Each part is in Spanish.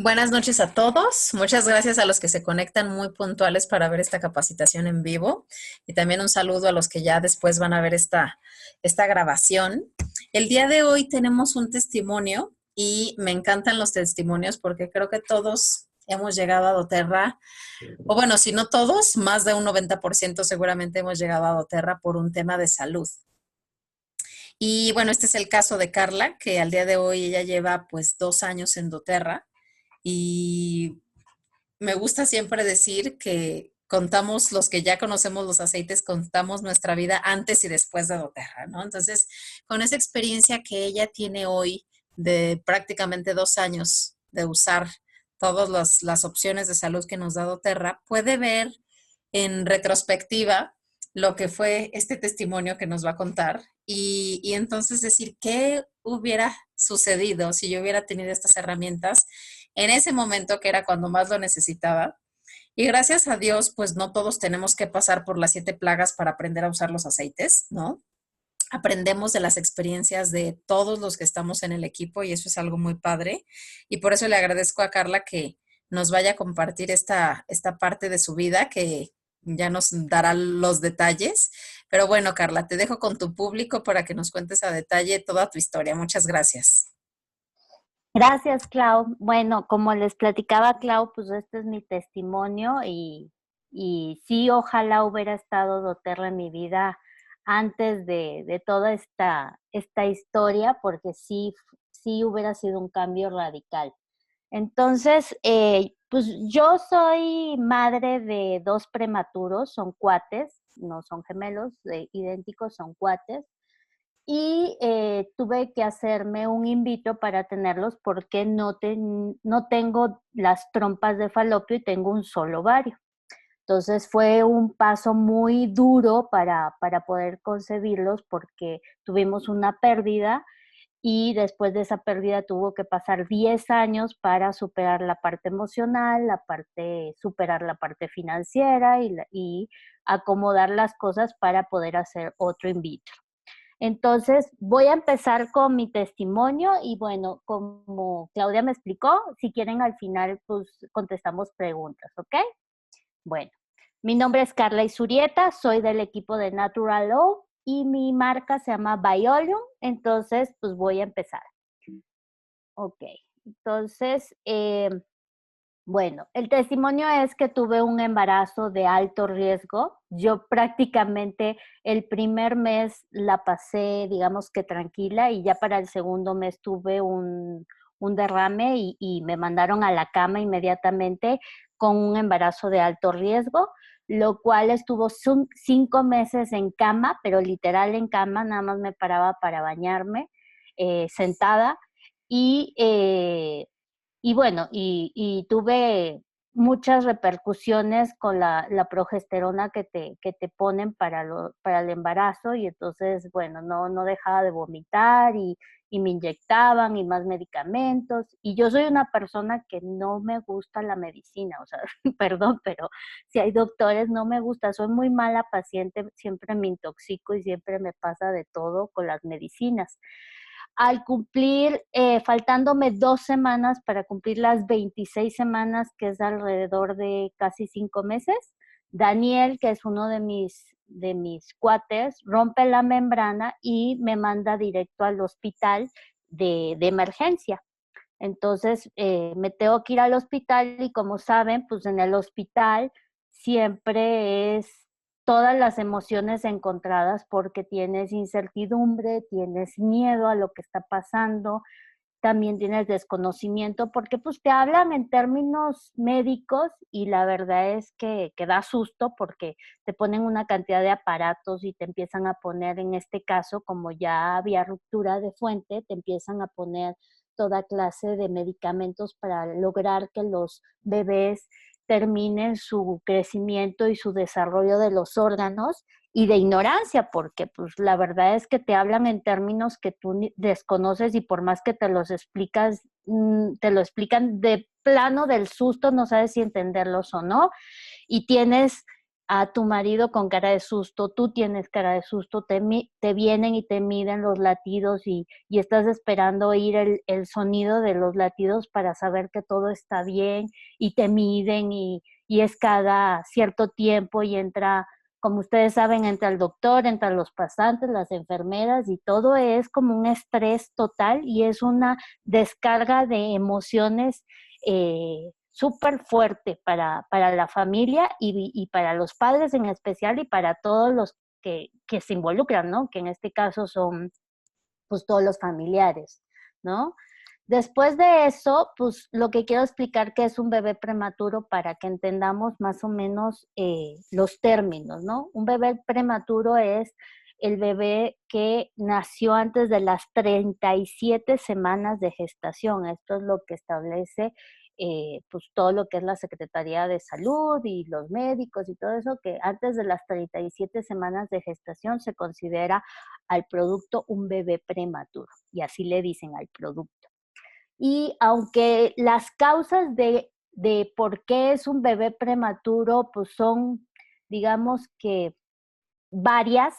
Buenas noches a todos. Muchas gracias a los que se conectan muy puntuales para ver esta capacitación en vivo y también un saludo a los que ya después van a ver esta grabación. El día de hoy tenemos un testimonio y me encantan los testimonios porque creo que todos hemos llegado a doTERRA, o bueno, si no todos, más de un 90% seguramente hemos llegado a doTERRA por un tema de salud. Y bueno, este es el caso de Carla, que al día de hoy ella lleva pues 2 años en doTERRA. Y me gusta siempre decir que contamos, los que ya conocemos los aceites, contamos nuestra vida antes y después de doTERRA, ¿no? Entonces, con esa experiencia que ella tiene hoy de prácticamente 2 años de usar todas las opciones de salud que nos da doTERRA, puede ver en retrospectiva lo que fue este testimonio que nos va a contar y entonces decir qué hubiera sucedido si yo hubiera tenido estas herramientas en ese momento que era cuando más lo necesitaba. Y gracias a Dios, pues no todos tenemos que pasar por las 7 plagas para aprender a usar los aceites, ¿no? Aprendemos de las experiencias de todos los que estamos en el equipo y eso es algo muy padre. Y por eso le agradezco a Carla que nos vaya a compartir esta parte de su vida que ya nos dará los detalles. Pero bueno, Carla, te dejo con tu público para que nos cuentes a detalle toda tu historia. Muchas gracias. Gracias, Clau. Bueno, como les platicaba Clau, pues este es mi testimonio y sí, ojalá hubiera estado doTERRA en mi vida antes de toda esta historia, porque sí hubiera sido un cambio radical. Entonces, pues yo soy madre de dos prematuros, son cuates, no son gemelos, idénticos, son cuates y tuve que hacerme un in vitro para tenerlos porque no tengo las trompas de falopio y tengo un solo ovario. Entonces fue un paso muy duro para poder concebirlos porque tuvimos una pérdida y después de esa pérdida tuvo que pasar 10 años para superar la parte emocional, superar la parte financiera y acomodar las cosas para poder hacer otro in vitro. Entonces, voy a empezar con mi testimonio y bueno, como Claudia me explicó, si quieren al final, pues contestamos preguntas, ¿ok? Bueno, mi nombre es Carla Isurieta, soy del equipo de Natural Law y mi marca se llama Biolium, entonces, pues voy a empezar. Ok, entonces, bueno, el testimonio es que tuve un embarazo de alto riesgo. Yo prácticamente el primer mes la pasé, digamos que tranquila, y ya para el segundo mes tuve un derrame y me mandaron a la cama inmediatamente con un embarazo de alto riesgo, lo cual estuvo 5 meses en cama, pero literal en cama, nada más me paraba para bañarme, sentada. Y y bueno, y tuve muchas repercusiones con la progesterona que te ponen para el embarazo y entonces, bueno, no dejaba de vomitar y me inyectaban y más medicamentos. Y yo soy una persona que no me gusta la medicina, o sea, perdón, pero si hay doctores, no me gusta, soy muy mala paciente, siempre me intoxico y siempre me pasa de todo con las medicinas. Al cumplir, faltándome 2 semanas para cumplir las 26 semanas, que es alrededor de casi 5 meses, Daniel, que es uno de mis cuates, rompe la membrana y me manda directo al hospital de emergencia. Entonces, me tengo que ir al hospital y como saben, pues en el hospital siempre es todas las emociones encontradas porque tienes incertidumbre, tienes miedo a lo que está pasando, también tienes desconocimiento porque pues te hablan en términos médicos y la verdad es que da susto porque te ponen una cantidad de aparatos y te empiezan a poner, en este caso, como ya había ruptura de fuente, te empiezan a poner toda clase de medicamentos para lograr que los bebés terminen su crecimiento y su desarrollo de los órganos y de ignorancia, porque pues la verdad es que te hablan en términos que tú desconoces y por más que te los explicas, te lo explican de plano del susto, no sabes si entenderlos o no, y tienes a tu marido con cara de susto, tú tienes cara de susto, te vienen y te miden los latidos y estás esperando oír el sonido de los latidos para saber que todo está bien y te miden y es cada cierto tiempo y entra, como ustedes saben, entra el doctor, entran los pasantes, las enfermeras y todo es como un estrés total y es una descarga de emociones súper fuerte para la familia y para los padres en especial y para todos los que se involucran, ¿no? Que en este caso son pues todos los familiares, ¿no? Después de eso, pues lo que quiero explicar que es un bebé prematuro para que entendamos más o menos los términos, ¿no? Un bebé prematuro es el bebé que nació antes de las 37 semanas de gestación. Esto es lo que establece pues todo lo que es la Secretaría de Salud y los médicos y todo eso, que antes de las 37 semanas de gestación se considera al producto un bebé prematuro, y así le dicen al producto. Y aunque las causas de por qué es un bebé prematuro, pues son, digamos que varias,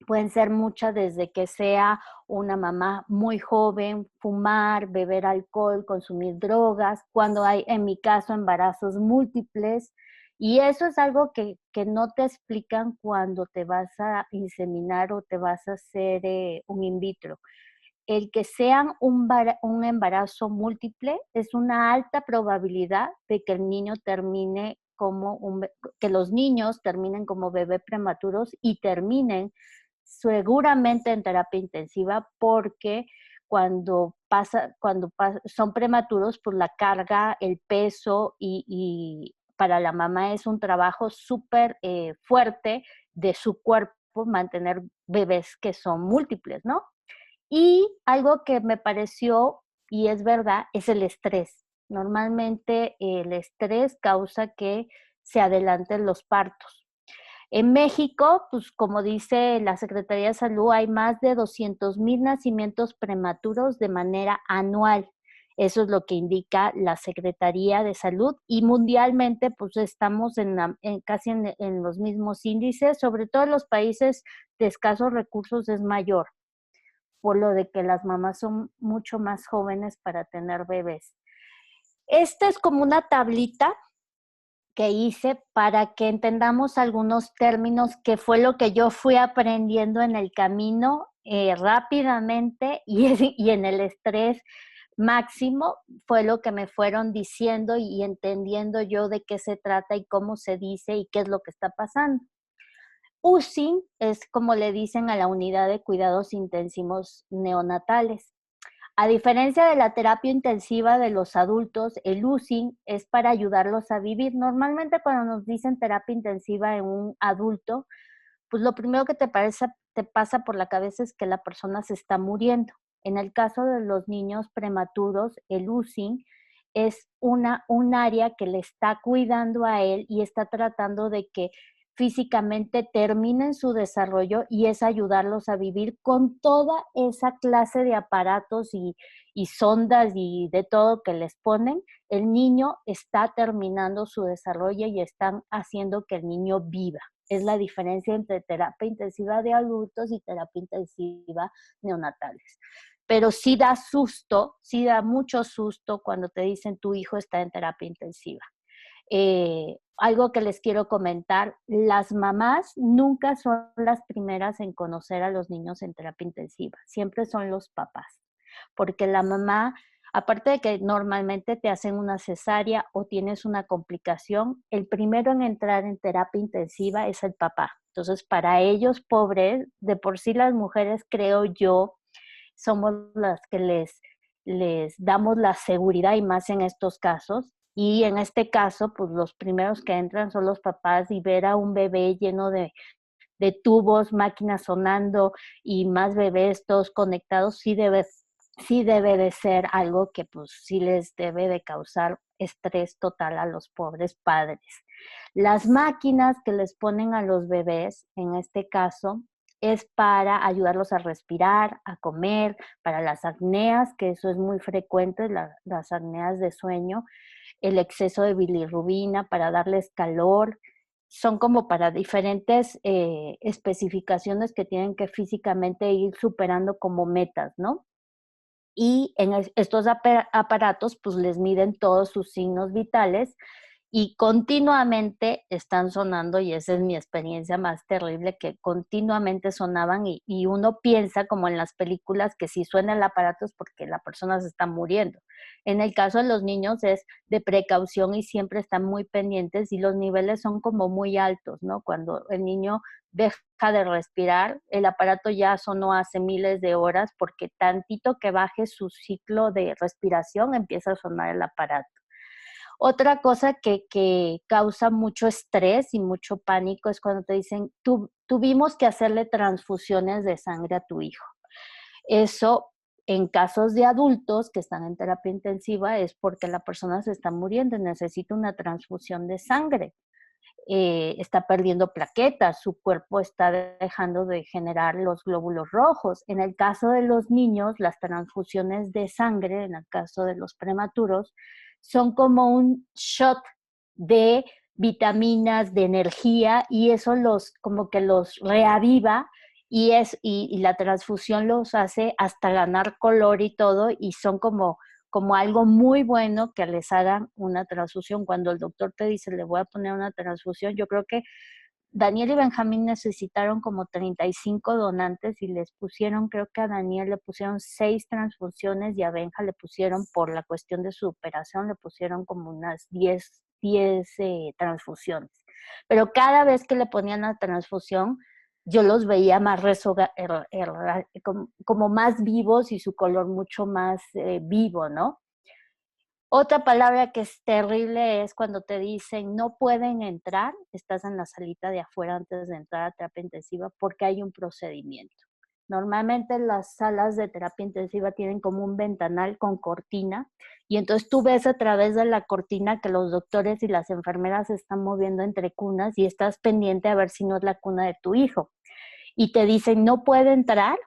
pueden ser muchas desde que sea una mamá muy joven, fumar, beber alcohol, consumir drogas, cuando hay, en mi caso, embarazos múltiples. Y eso es algo que no te explican cuando te vas a inseminar o te vas a hacer un in vitro. El que sean un embarazo múltiple es una alta probabilidad de que el niño termine como que los niños terminen como bebé prematuros y terminen seguramente en terapia intensiva porque son prematuros, pues la carga, el peso y para la mamá es un trabajo súper fuerte de su cuerpo mantener bebés que son múltiples, ¿no? Y algo que me pareció, y es verdad, es el estrés. Normalmente el estrés causa que se adelanten los partos. En México, pues como dice la Secretaría de Salud, hay más de 200,000 nacimientos prematuros de manera anual. Eso es lo que indica la Secretaría de Salud y mundialmente pues estamos casi en los mismos índices, sobre todo en los países de escasos recursos es mayor, por lo de que las mamás son mucho más jóvenes para tener bebés. Esta es como una tablita que hice para que entendamos algunos términos que fue lo que yo fui aprendiendo en el camino rápidamente y en el estrés máximo fue lo que me fueron diciendo y entendiendo yo de qué se trata y cómo se dice y qué es lo que está pasando. UCI es como le dicen a la unidad de cuidados intensivos neonatales. A diferencia de la terapia intensiva de los adultos, el UCI es para ayudarlos a vivir. Normalmente cuando nos dicen terapia intensiva en un adulto, pues lo primero que te pasa por la cabeza es que la persona se está muriendo. En el caso de los niños prematuros, el UCI es un área que le está cuidando a él y está tratando de que físicamente terminen su desarrollo y es ayudarlos a vivir con toda esa clase de aparatos y sondas y de todo que les ponen. El niño está terminando su desarrollo y están haciendo que el niño viva. Es la diferencia entre terapia intensiva de adultos y terapia intensiva neonatales. Pero sí da susto, sí da mucho susto cuando te dicen tu hijo está en terapia intensiva. Algo que les quiero comentar, las mamás nunca son las primeras en conocer a los niños en terapia intensiva, siempre son los papás, porque la mamá, aparte de que normalmente te hacen una cesárea o tienes una complicación, el primero en entrar en terapia intensiva es el papá. Entonces, para ellos, pobres, de por sí las mujeres, creo yo, somos las que les damos la seguridad y más en estos casos. Y en este caso, pues los primeros que entran son los papás y ver a un bebé lleno de tubos, máquinas sonando y más bebés todos conectados, sí debe de ser algo que pues sí les debe de causar estrés total a los pobres padres. Las máquinas que les ponen a los bebés, en este caso, es para ayudarlos a respirar, a comer, para las apneas, que eso es muy frecuente, las apneas de sueño, el exceso de bilirrubina para darles calor. son como para diferentes especificaciones que tienen que físicamente ir superando como metas, ¿no? Y en estos aparatos pues les miden todos sus signos vitales y continuamente están sonando, y esa es mi experiencia más terrible, que continuamente sonaban y uno piensa como en las películas que si suena el aparato es porque la persona se está muriendo. En el caso de los niños es de precaución y siempre están muy pendientes y los niveles son como muy altos, ¿no? Cuando el niño deja de respirar, el aparato ya sonó hace miles de horas porque tantito que baje su ciclo de respiración empieza a sonar el aparato. Otra cosa que causa mucho estrés y mucho pánico es cuando te dicen, tuvimos que hacerle transfusiones de sangre a tu hijo. Eso, en casos de adultos que están en terapia intensiva, es porque la persona se está muriendo y necesita una transfusión de sangre. Está perdiendo plaquetas, su cuerpo está dejando de generar los glóbulos rojos. En el caso de los niños, las transfusiones de sangre, en el caso de los prematuros, son como un shot de vitaminas, de energía, y eso los como que los reaviva y la transfusión los hace hasta ganar color y todo, y son como algo muy bueno que les hagan una transfusión. Cuando el doctor te dice, le voy a poner una transfusión, yo creo que Daniel y Benjamín necesitaron como 35 donantes y les pusieron, creo que a Daniel le pusieron 6 transfusiones y a Benja le pusieron, por la cuestión de su operación, le pusieron como unas 10 transfusiones. Pero cada vez que le ponían la transfusión, yo los veía más como más vivos y su color mucho más vivo, ¿no? Otra palabra que es terrible es cuando te dicen no pueden entrar, estás en la salita de afuera antes de entrar a terapia intensiva porque hay un procedimiento. Normalmente las salas de terapia intensiva tienen como un ventanal con cortina y entonces tú ves a través de la cortina que los doctores y las enfermeras se están moviendo entre cunas y estás pendiente a ver si no es la cuna de tu hijo. Y te dicen no puede entrar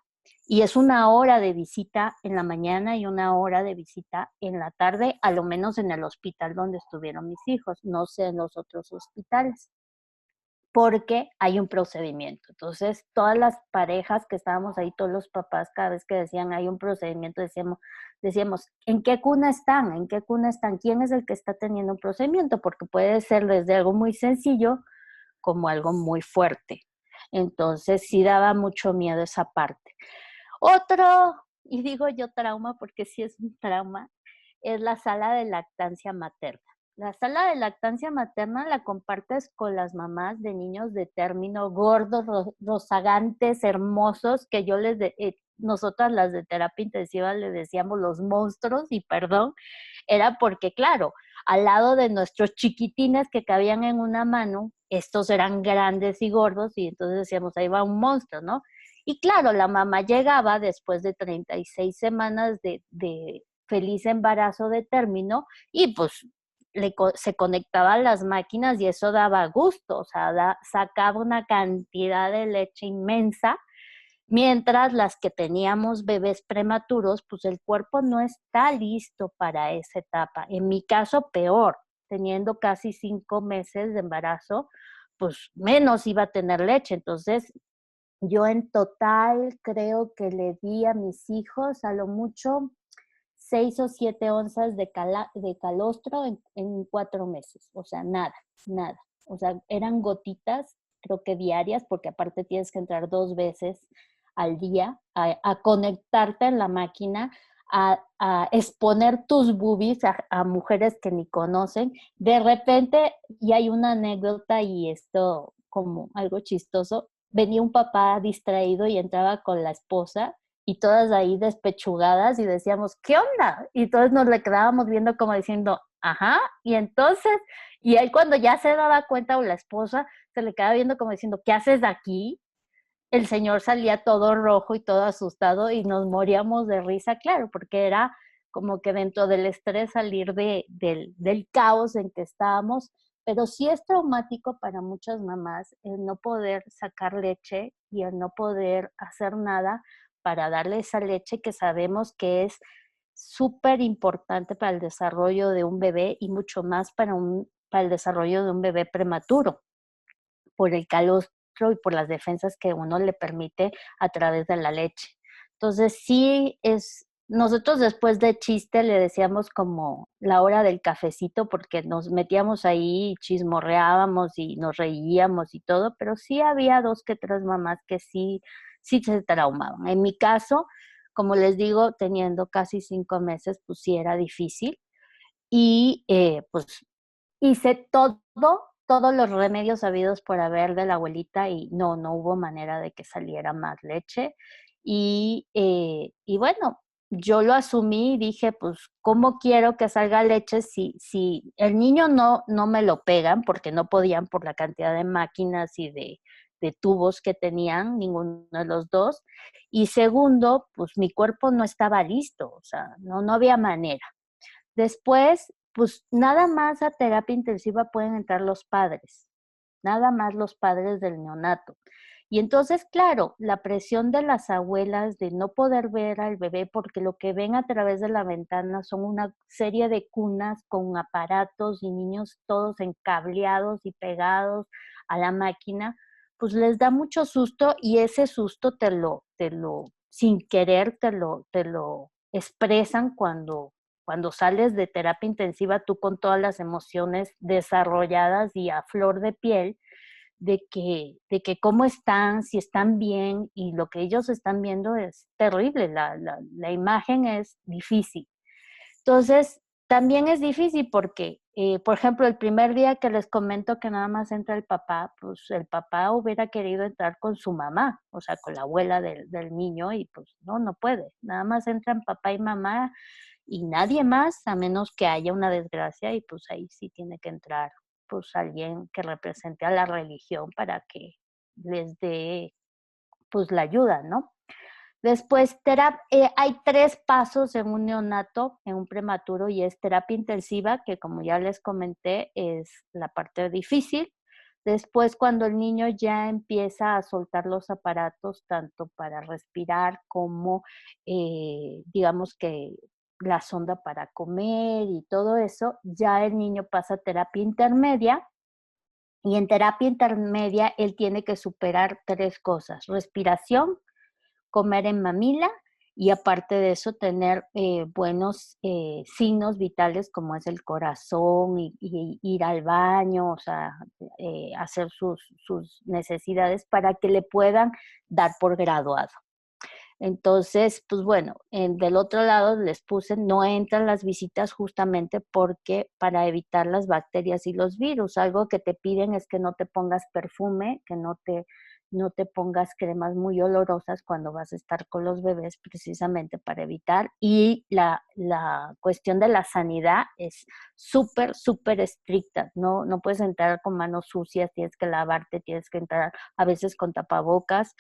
y es una hora de visita en la mañana y una hora de visita en la tarde, a lo menos en el hospital donde estuvieron mis hijos, no sé en los otros hospitales, porque hay un procedimiento. Entonces, todas las parejas que estábamos ahí, todos los papás, cada vez que decían hay un procedimiento, decíamos, ¿en qué cuna están? ¿En qué cuna están? ¿Quién es el que está teniendo un procedimiento? Porque puede ser desde algo muy sencillo como algo muy fuerte. Entonces, sí daba mucho miedo esa parte. Otro, y digo yo trauma porque sí es un trauma, es la sala de lactancia materna. La sala de lactancia materna la compartes con las mamás de niños de término gordos, rozagantes, hermosos, que nosotras las de terapia intensiva le decíamos los monstruos, y perdón, era porque, claro, al lado de nuestros chiquitines que cabían en una mano, estos eran grandes y gordos, y entonces decíamos, ahí va un monstruo, ¿no? Y claro, la mamá llegaba después de 36 semanas de feliz embarazo de término y pues se conectaba a las máquinas y eso daba gusto, o sea, sacaba una cantidad de leche inmensa, mientras las que teníamos bebés prematuros, pues el cuerpo no está listo para esa etapa. En mi caso, peor, teniendo casi 5 meses de embarazo, pues menos iba a tener leche. Entonces, yo en total creo que le di a mis hijos a lo mucho 6 o 7 onzas de calostro en 4 meses. O sea, nada, nada. O sea, eran gotitas, creo que diarias, porque aparte tienes que entrar 2 veces al día a conectarte en la máquina, a exponer tus boobies a mujeres que ni conocen. De repente, y hay una anécdota y esto como algo chistoso, venía un papá distraído y entraba con la esposa y todas ahí despechugadas y decíamos, ¿qué onda? Y todos nos le quedábamos viendo como diciendo, ajá, y entonces, y él cuando ya se daba cuenta, o la esposa se le quedaba viendo como diciendo, ¿qué haces aquí? El señor salía todo rojo y todo asustado y nos moríamos de risa, claro, porque era como que dentro del estrés salir del caos en que estábamos, pero sí es traumático para muchas mamás el no poder sacar leche y el no poder hacer nada para darle esa leche que sabemos que es súper importante para el desarrollo de un bebé y mucho más para el desarrollo de un bebé prematuro. por el calostro y por las defensas que uno le permite a través de la leche. Entonces sí nosotros después de chiste le decíamos como la hora del cafecito porque nos metíamos ahí, chismorreábamos y nos reíamos y todo, pero sí había 2 que 3 mamás que sí se traumaban. En mi caso, como les digo, teniendo casi 5 meses, pues sí era difícil y pues hice todos los remedios habidos por haber de la abuelita y no hubo manera de que saliera más leche. Y bueno, yo lo asumí y dije, pues, ¿cómo quiero que salga leche si el niño no me lo pegan porque no podían por la cantidad de máquinas y de tubos que tenían, ninguno de los dos? Y segundo, pues mi cuerpo no estaba listo, o sea, no había manera. Después, pues nada más a terapia intensiva pueden entrar los padres, nada más los padres del neonato. Y entonces, claro, la presión de las abuelas de no poder ver al bebé porque lo que ven a través de la ventana son una serie de cunas con aparatos y niños todos encableados y pegados a la máquina, pues les da mucho susto y ese susto sin querer, te lo expresan cuando sales de terapia intensiva, tú con todas las emociones desarrolladas y a flor de piel, de que cómo están, si están bien, y lo que ellos están viendo es terrible, la imagen es difícil. Entonces, también es difícil porque, por ejemplo, el primer día que les comento que nada más entra el papá, pues el papá hubiera querido entrar con su mamá, o sea, con la abuela del niño, y pues no puede. Nada más entran papá y mamá y nadie más, a menos que haya una desgracia, y pues ahí sí tiene que entrar pues alguien que represente a la religión para que les dé pues la ayuda, ¿no? Después, hay 3 pasos en un neonato, en un prematuro, y es terapia intensiva, que como ya les comenté, es la parte difícil. Después, cuando el niño ya empieza a soltar los aparatos, tanto para respirar como, digamos que la sonda para comer y todo eso, ya el niño pasa a terapia intermedia. Y en terapia intermedia, él tiene que superar 3 cosas: respiración, comer en mamila y aparte de eso tener buenos signos vitales como es el corazón y ir al baño, o sea, hacer sus necesidades para que le puedan dar por graduado. Entonces, pues bueno, del otro lado les puse, no entran las visitas justamente porque para evitar las bacterias y los virus. Algo que te piden es que no te pongas perfume, que no te pongas cremas muy olorosas cuando vas a estar con los bebés, precisamente para evitar. Y la cuestión de la sanidad es súper, súper estricta. No puedes entrar con manos sucias, tienes que lavarte, tienes que entrar a veces con tapabocas,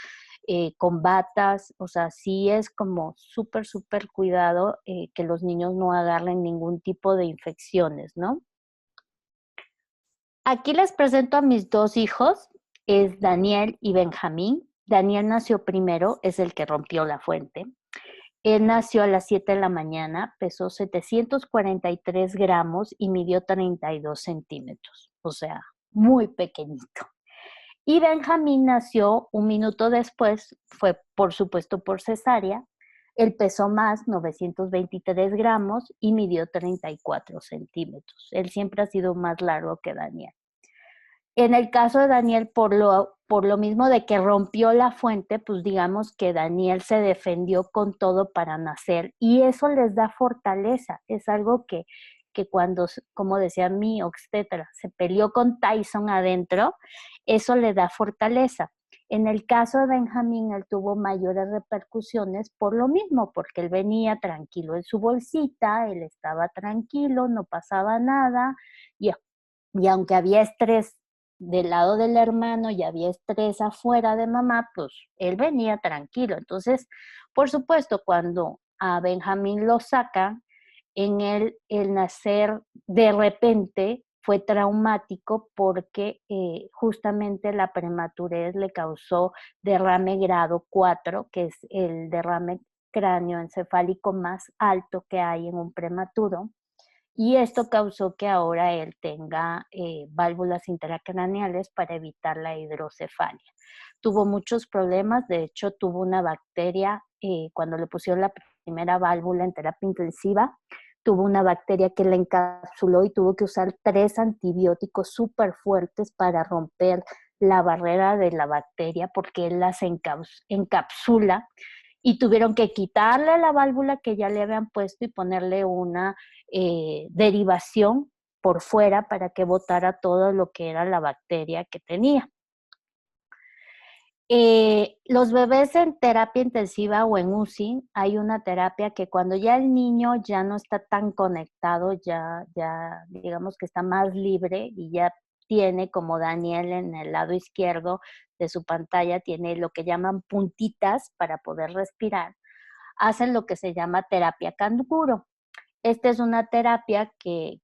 con batas, o sea, sí es como súper, súper cuidado que los niños no agarren ningún tipo de infecciones, ¿no? Aquí les presento a mis 2 hijos, es Daniel y Benjamín. Daniel nació primero, es el que rompió la fuente. Él nació a las 7 de la mañana, pesó 743 gramos y midió 32 centímetros, o sea, muy pequeñito. Y Benjamín nació un minuto después, fue por supuesto por cesárea. Él pesó más, 923 gramos, y midió 34 centímetros. Él siempre ha sido más largo que Daniel. En el caso de Daniel, por lo mismo de que rompió la fuente, pues digamos que Daniel se defendió con todo para nacer y eso les da fortaleza. Es algo que cuando, como decía mi obstetra, se peleó con Tyson adentro, eso le da fortaleza. En el caso de Benjamín, él tuvo mayores repercusiones por lo mismo, porque él venía tranquilo en su bolsita, él estaba tranquilo, no pasaba nada, y, y aunque había estrés del lado del hermano y había estrés afuera de mamá, pues él venía tranquilo. Entonces, por supuesto, cuando a Benjamín lo sacan, en él el nacer de repente fue traumático porque justamente la prematurez le causó derrame grado 4, que es el derrame cráneoencefálico más alto que hay en un prematuro. y esto causó que ahora él tenga válvulas intracraneales para evitar la hidrocefalia. Tuvo muchos problemas, de hecho tuvo una bacteria cuando le pusieron la primera válvula en terapia intensiva, tuvo una bacteria que la encapsuló y tuvo que usar 3 antibióticos súper fuertes para romper la barrera de la bacteria porque él las encapsula y tuvieron que quitarle la válvula que ya le habían puesto y ponerle una derivación por fuera para que botara todo lo que era la bacteria que tenía. Los bebés en terapia intensiva o en UCI, hay una terapia que cuando ya el niño ya no está tan conectado, ya digamos que está más libre y ya tiene, como Daniel en el lado izquierdo de su pantalla, tiene lo que llaman puntitas para poder respirar, hacen lo que se llama terapia canguro. Esta es una terapia que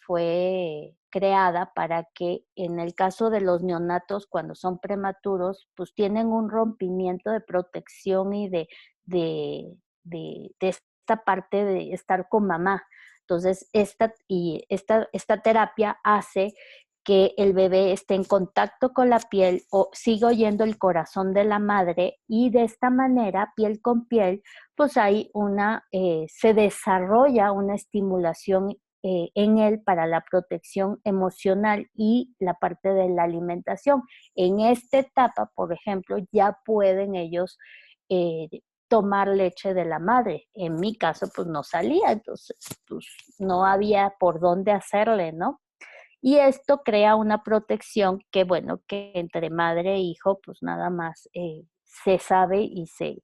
fue creada para que en el caso de los neonatos, cuando son prematuros, pues tienen un rompimiento de protección y de esta parte de estar con mamá. Entonces, esta terapia hace que el bebé esté en contacto con la piel o siga oyendo el corazón de la madre y de esta manera, piel con piel, pues hay se desarrolla una estimulación en él para la protección emocional y la parte de la alimentación. En esta etapa, por ejemplo, ya pueden ellos eh, tomar leche de la madre. En mi caso, pues no salía, entonces pues no había por dónde hacerle, ¿no? Y esto crea una protección que, bueno, que entre madre e hijo, pues nada más se sabe se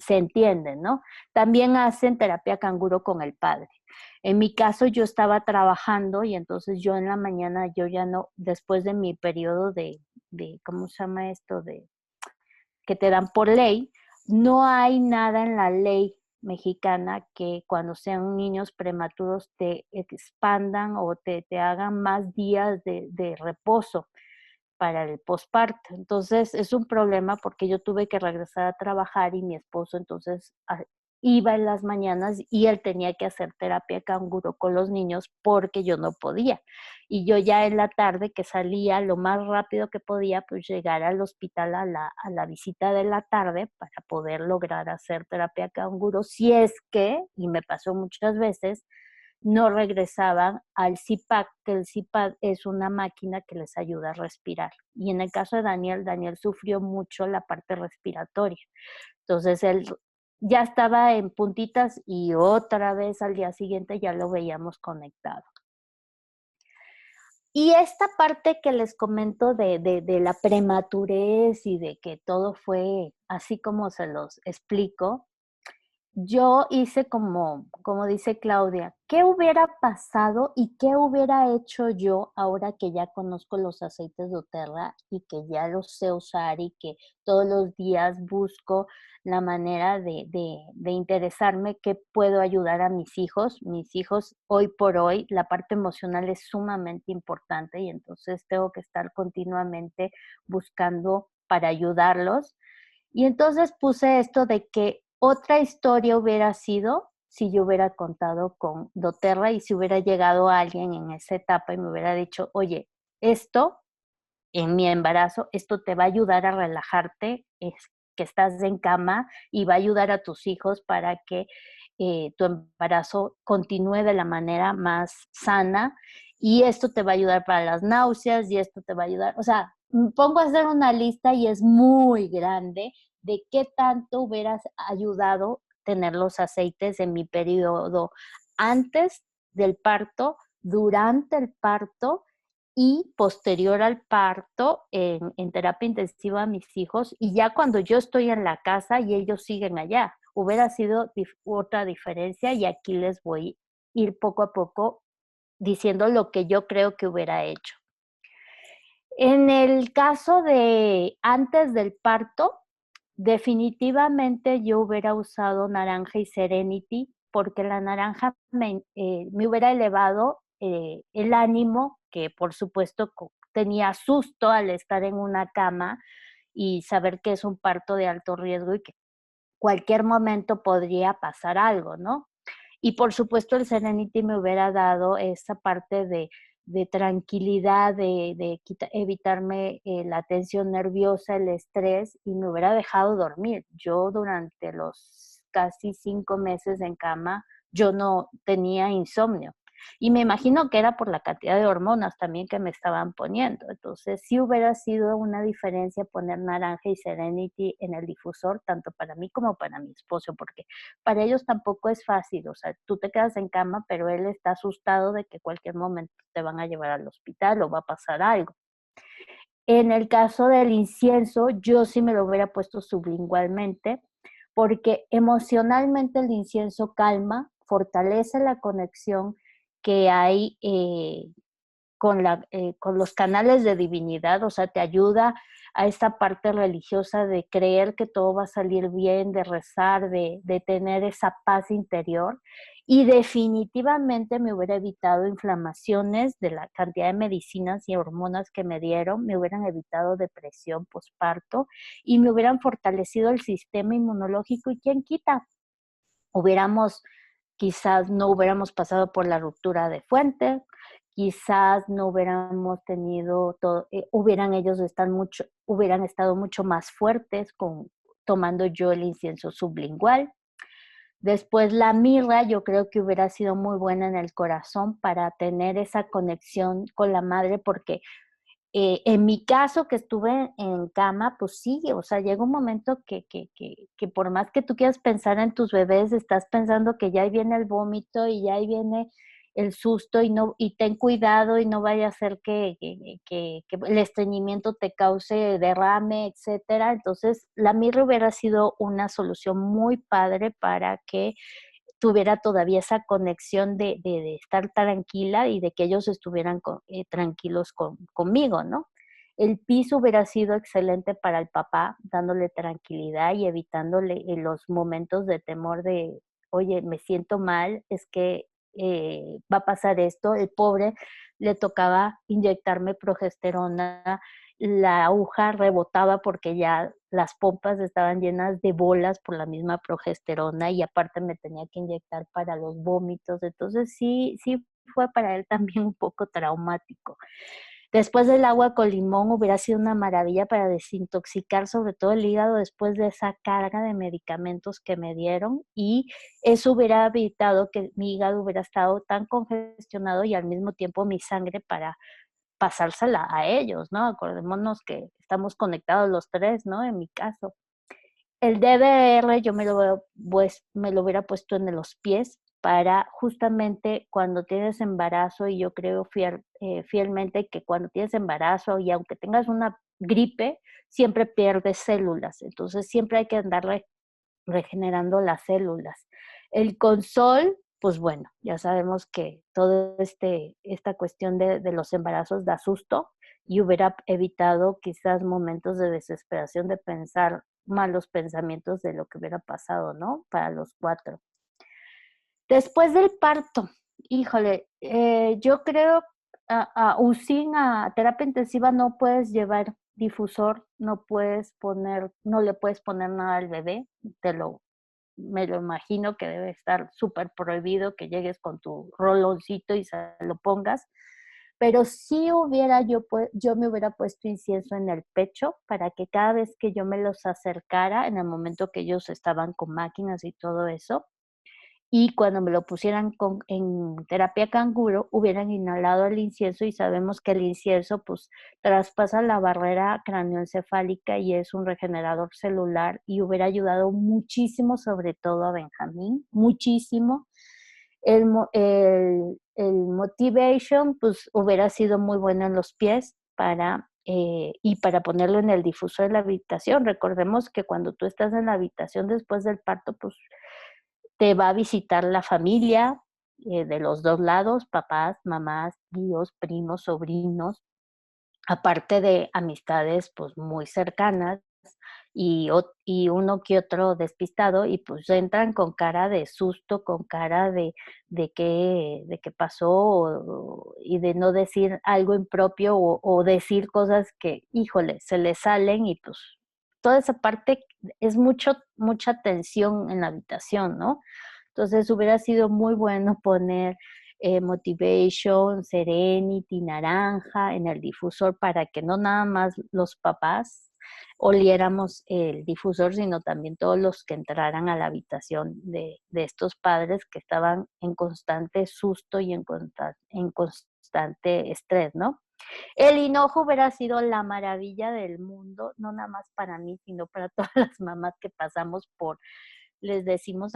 entiende, ¿no? También hacen terapia canguro con el padre. En mi caso, yo estaba trabajando y entonces yo en la mañana, yo ya no, después de mi periodo ¿cómo se llama esto? Que te dan por ley, no hay nada en la ley mexicana que cuando sean niños prematuros te expandan o te hagan más días de reposo para el posparto. Entonces es un problema porque yo tuve que regresar a trabajar y mi esposo entonces iba en las mañanas y él tenía que hacer terapia canguro con los niños porque yo no podía. Y yo ya en la tarde que salía lo más rápido que podía, pues llegar al hospital a la visita de la tarde para poder lograr hacer terapia canguro, si es que, y me pasó muchas veces, no regresaban al CPAP, que el CPAP es una máquina que les ayuda a respirar. Y en el caso de Daniel, Daniel sufrió mucho la parte respiratoria. Entonces él ya estaba en puntitas y otra vez al día siguiente ya lo veíamos conectado. Y esta parte que les comento de la prematurez y de que todo fue así como se los explico, yo hice como dice Claudia, ¿qué hubiera pasado y qué hubiera hecho yo ahora que ya conozco los aceites doTERRA y que ya los sé usar y que todos los días busco la manera de interesarme qué puedo ayudar a mis hijos? Mis hijos, hoy por hoy, la parte emocional es sumamente importante y entonces tengo que estar continuamente buscando para ayudarlos. Y entonces puse esto de que otra historia hubiera sido si yo hubiera contado con doTERRA y si hubiera llegado alguien en esa etapa y me hubiera dicho, oye, esto en mi embarazo, esto te va a ayudar a relajarte, es que estás en cama y va a ayudar a tus hijos para que tu embarazo continúe de la manera más sana y esto te va a ayudar para las náuseas y esto te va a ayudar, o sea, pongo a hacer una lista y es muy grande de qué tanto hubieras ayudado tener los aceites en mi periodo antes del parto, durante el parto y posterior al parto en terapia intensiva a mis hijos y ya cuando yo estoy en la casa y ellos siguen allá. Hubiera sido otra diferencia y aquí les voy a ir poco a poco diciendo lo que yo creo que hubiera hecho. En el caso de antes del parto, definitivamente yo hubiera usado naranja y Serenity porque la naranja me hubiera elevado el ánimo, que por supuesto tenía susto al estar en una cama y saber que es un parto de alto riesgo y que cualquier momento podría pasar algo, ¿no? Y por supuesto el Serenity me hubiera dado esa parte de tranquilidad, evitarme la tensión nerviosa, el estrés, y me hubiera dejado dormir. Yo durante los casi 5 meses en cama, yo no tenía insomnio. Y me imagino que era por la cantidad de hormonas también que me estaban poniendo. Entonces, sí hubiera sido una diferencia poner naranja y Serenity en el difusor, tanto para mí como para mi esposo, porque para ellos tampoco es fácil. O sea, tú te quedas en cama, pero él está asustado de que cualquier momento te van a llevar al hospital o va a pasar algo. En el caso del incienso, yo sí me lo hubiera puesto sublingualmente, porque emocionalmente el incienso calma, fortalece la conexión que hay con los canales de divinidad, o sea, te ayuda a esta parte religiosa de creer que todo va a salir bien, de rezar, de tener esa paz interior. Y definitivamente me hubiera evitado inflamaciones de la cantidad de medicinas y hormonas que me dieron, me hubieran evitado depresión posparto y me hubieran fortalecido el sistema inmunológico. ¿Y quién quita? Hubiéramos Quizás no hubiéramos pasado por la ruptura de fuente, quizás no hubiéramos tenido todo, hubieran estado mucho más fuertes tomando yo el incienso sublingual. Después la mirra, yo creo que hubiera sido muy buena en el corazón para tener esa conexión con la madre, porque en mi caso, que estuve en cama, pues sí, o sea, llega un momento que por más que tú quieras pensar en tus bebés, estás pensando que ya ahí viene el vómito y ya ahí viene el susto, y ten cuidado y no vaya a ser que el estreñimiento te cause derrame, etcétera. Entonces, la mirra hubiera sido una solución muy padre para que tuviera todavía esa conexión de estar tranquila y de que ellos estuvieran tranquilos conmigo, ¿no? El piso hubiera sido excelente para el papá, dándole tranquilidad y evitándole los momentos de temor de, oye, me siento mal, es que va a pasar esto. El pobre le tocaba inyectarme progesterona, la aguja rebotaba porque ya las pompas estaban llenas de bolas por la misma progesterona, y aparte me tenía que inyectar para los vómitos. Entonces sí fue para él también un poco traumático. Después del agua con limón hubiera sido una maravilla para desintoxicar sobre todo el hígado después de esa carga de medicamentos que me dieron, y eso hubiera evitado que mi hígado hubiera estado tan congestionado y al mismo tiempo mi sangre para pasársela a ellos, ¿no? Acordémonos que estamos conectados los tres, ¿no? En mi caso. El DDR yo me lo hubiera puesto en los pies para justamente cuando tienes embarazo, y yo creo fielmente que cuando tienes embarazo y aunque tengas una gripe, siempre pierdes células, entonces siempre hay que andar regenerando las células. El consol, pues bueno, ya sabemos que todo esta cuestión de los embarazos da susto, y hubiera evitado quizás momentos de desesperación de pensar malos pensamientos de lo que hubiera pasado, ¿no? Para los 4. Después del parto, híjole, yo creo a UCIN, a terapia intensiva, no puedes llevar difusor, no le puedes poner nada al bebé, me lo imagino que debe estar súper prohibido que llegues con tu roloncito y se lo pongas, pero sí yo me hubiera puesto incienso en el pecho para que cada vez que yo me los acercara, en el momento que ellos estaban con máquinas y todo eso, y cuando me lo pusieran en terapia canguro, hubieran inhalado el incienso, y sabemos que el incienso pues traspasa la barrera craneoencefálica y es un regenerador celular, y hubiera ayudado muchísimo, sobre todo a Benjamín, muchísimo. El motivation pues hubiera sido muy bueno en los pies y para ponerlo en el difusor de la habitación. Recordemos que cuando tú estás en la habitación después del parto, pues te va a visitar la familia de los dos lados, papás, mamás, tíos, primos, sobrinos, aparte de amistades pues muy cercanas, y uno que otro despistado, y pues entran con cara de susto, con cara de qué pasó, y de no decir algo impropio, o decir cosas que, híjole, se les salen, y pues toda esa parte es mucha tensión en la habitación, ¿no? Entonces hubiera sido muy bueno poner Motivation, Serenity, naranja en el difusor para que no nada más los papás oliéramos el difusor, sino también todos los que entraran a la habitación de estos padres que estaban en constante susto y en constante estrés, ¿no? El hinojo hubiera sido la maravilla del mundo, no nada más para mí, sino para todas las mamás que pasamos por, les decimos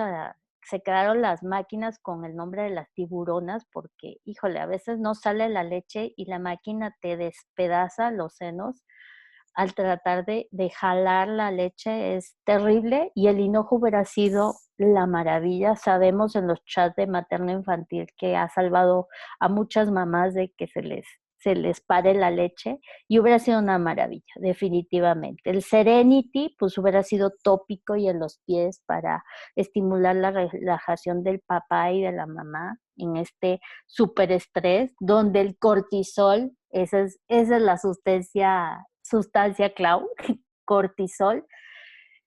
se quedaron las máquinas con el nombre de las tiburonas porque, híjole, a veces no sale la leche y la máquina te despedaza los senos al tratar de jalar la leche, es terrible, y el hinojo hubiera sido la maravilla. Sabemos en los chats de materno infantil que ha salvado a muchas mamás de que se les pare la leche, y hubiera sido una maravilla, definitivamente. El Serenity, pues hubiera sido tópico y en los pies para estimular la relajación del papá y de la mamá en este súper estrés, donde el cortisol, esa es la sustancia clau, cortisol,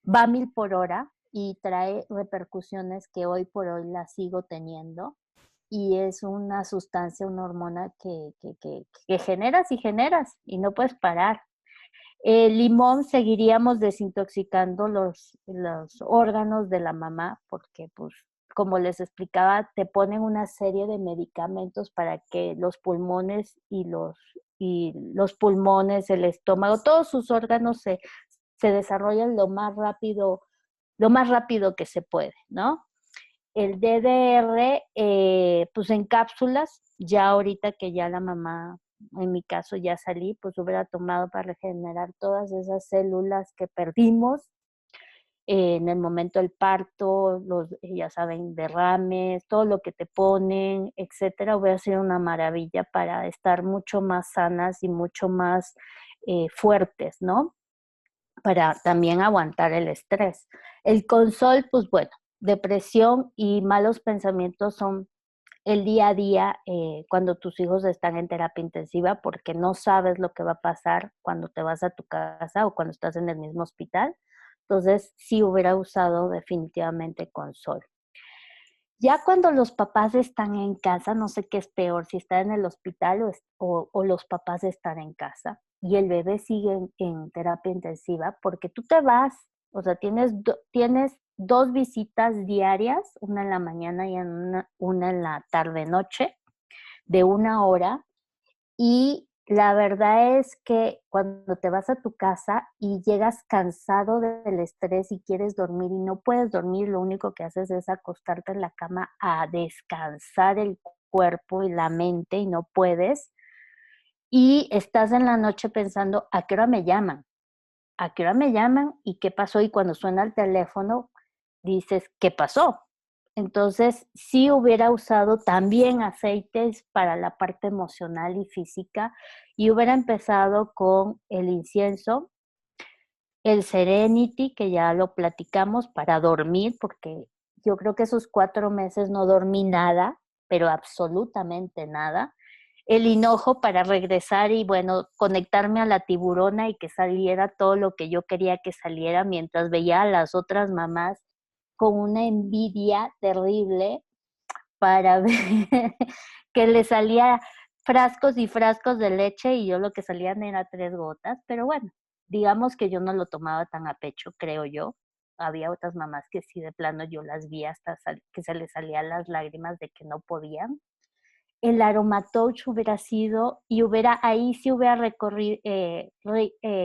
va a 1000 por hora y trae repercusiones que hoy por hoy las sigo teniendo, y es una sustancia, una hormona que generas y generas y no puedes parar. El limón seguiríamos desintoxicando los órganos de la mamá porque, pues, como les explicaba, te ponen una serie de medicamentos para que los pulmones y los pulmones, el estómago, todos sus órganos se desarrollen lo más rápido que se puede, ¿no? El DDR, pues en cápsulas, ya ahorita que ya la mamá, en mi caso ya salí, pues hubiera tomado para regenerar todas esas células que perdimos en el momento del parto, ya saben, derrames, todo lo que te ponen, etcétera, hubiera sido una maravilla para estar mucho más sanas y mucho más fuertes, ¿no? Para también aguantar el estrés. El consol, pues bueno, depresión y malos pensamientos son el día a día cuando tus hijos están en terapia intensiva porque no sabes lo que va a pasar cuando te vas a tu casa o cuando estás en el mismo hospital. Entonces, sí hubiera usado definitivamente consol. Ya cuando los papás están en casa, no sé qué es peor, si están en el hospital o los papás están en casa y el bebé sigue en terapia intensiva, porque tú te vas, o sea, tienes 2 visitas diarias, una en la mañana y una en la tarde-noche, de 1 hora, y la verdad es que cuando te vas a tu casa y llegas cansado del estrés y quieres dormir y no puedes dormir, lo único que haces es acostarte en la cama a descansar el cuerpo y la mente y no puedes. Y estás en la noche pensando, ¿a qué hora me llaman? ¿A qué hora me llaman? ¿Y qué pasó? Y cuando suena el teléfono, dices, ¿qué pasó? Entonces, sí hubiera usado también aceites para la parte emocional y física, y hubiera empezado con el incienso, el Serenity, que ya lo platicamos, para dormir, porque yo creo que esos 4 meses no dormí nada, pero absolutamente nada. El hinojo para regresar y, bueno, conectarme a la tiburona y que saliera todo lo que yo quería que saliera, mientras veía a las otras mamás con una envidia terrible para ver que le salía frascos y frascos de leche y yo lo que salían era 3 gotas, pero bueno, digamos que yo no lo tomaba tan a pecho, creo yo. Había otras mamás que sí, de plano yo las vi hasta que se les salían las lágrimas de que no podían. El aromatouch hubiera sido, y ahí sí hubiera recorrido,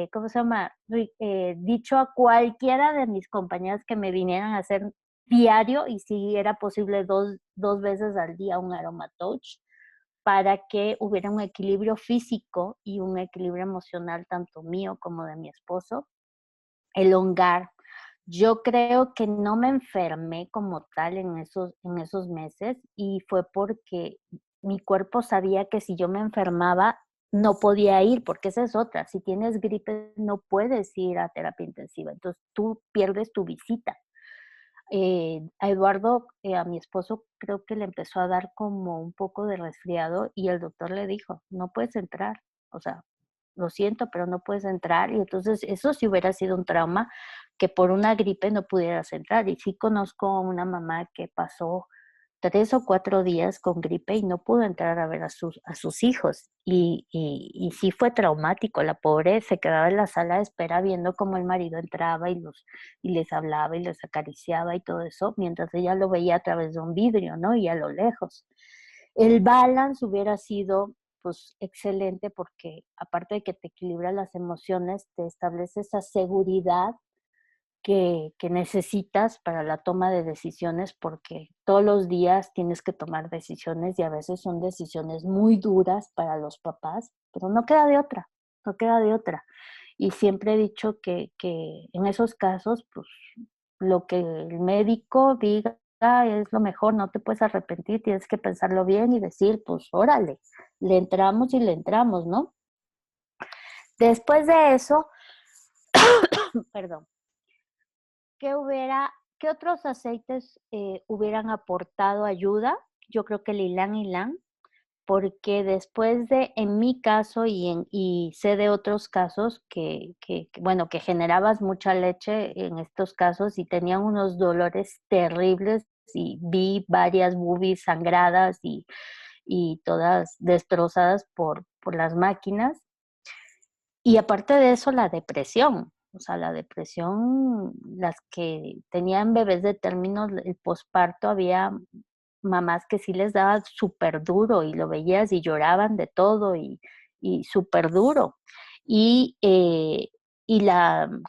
¿cómo se llama? Dicho a cualquiera de mis compañeras que me vinieran a hacer diario, y si era posible dos veces al día, un aromatouch, para que hubiera un equilibrio físico y un equilibrio emocional, tanto mío como de mi esposo. El Ongar. Yo creo que no me enfermé como tal en esos meses, y fue porque mi cuerpo sabía que si yo me enfermaba no podía ir, porque esa es otra. Si tienes gripe no puedes ir a terapia intensiva, entonces tú pierdes tu visita. A Eduardo, a mi esposo, creo que le empezó a dar como un poco de resfriado y el doctor le dijo, no puedes entrar, o sea, lo siento, pero no puedes entrar. Y entonces eso sí hubiera sido un trauma, que por una gripe no pudieras entrar. Y sí conozco a una mamá que pasó 3 o 4 días con gripe y no pudo entrar a ver a sus hijos. Y sí fue traumático. La pobre se quedaba en la sala de espera viendo cómo el marido entraba y les hablaba y les acariciaba y todo eso, mientras ella lo veía a través de un vidrio, ¿no? Y a lo lejos. El balance hubiera sido pues excelente, porque aparte de que te equilibra las emociones, te establece esa seguridad que necesitas para la toma de decisiones, porque todos los días tienes que tomar decisiones y a veces son decisiones muy duras para los papás, pero no queda de otra, no queda de otra. Y siempre he dicho que en esos casos, pues lo que el médico diga es lo mejor, no te puedes arrepentir, tienes que pensarlo bien y decir, pues órale, le entramos y le entramos, ¿no? Después de eso, perdón, ¿qué otros aceites hubieran aportado ayuda? Yo creo que el ylang ylang, porque después de, en mi caso y sé de otros casos bueno, que generabas mucha leche en estos casos y tenían unos dolores terribles y vi varias boobies sangradas y todas destrozadas por las máquinas. Y aparte de eso, la depresión. O sea, la depresión, las que tenían bebés de término, el posparto, había mamás que sí les daba súper duro y lo veías y lloraban de todo y súper duro. Y,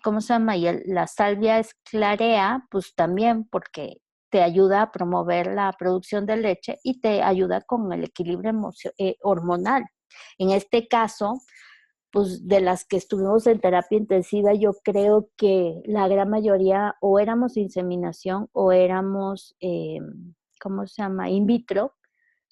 ¿cómo se llama? La salvia esclarea, pues también porque te ayuda a promover la producción de leche y te ayuda con el equilibrio hormonal. En este caso, pues de las que estuvimos en terapia intensiva, yo creo que la gran mayoría o éramos inseminación o éramos, ¿cómo se llama? In vitro,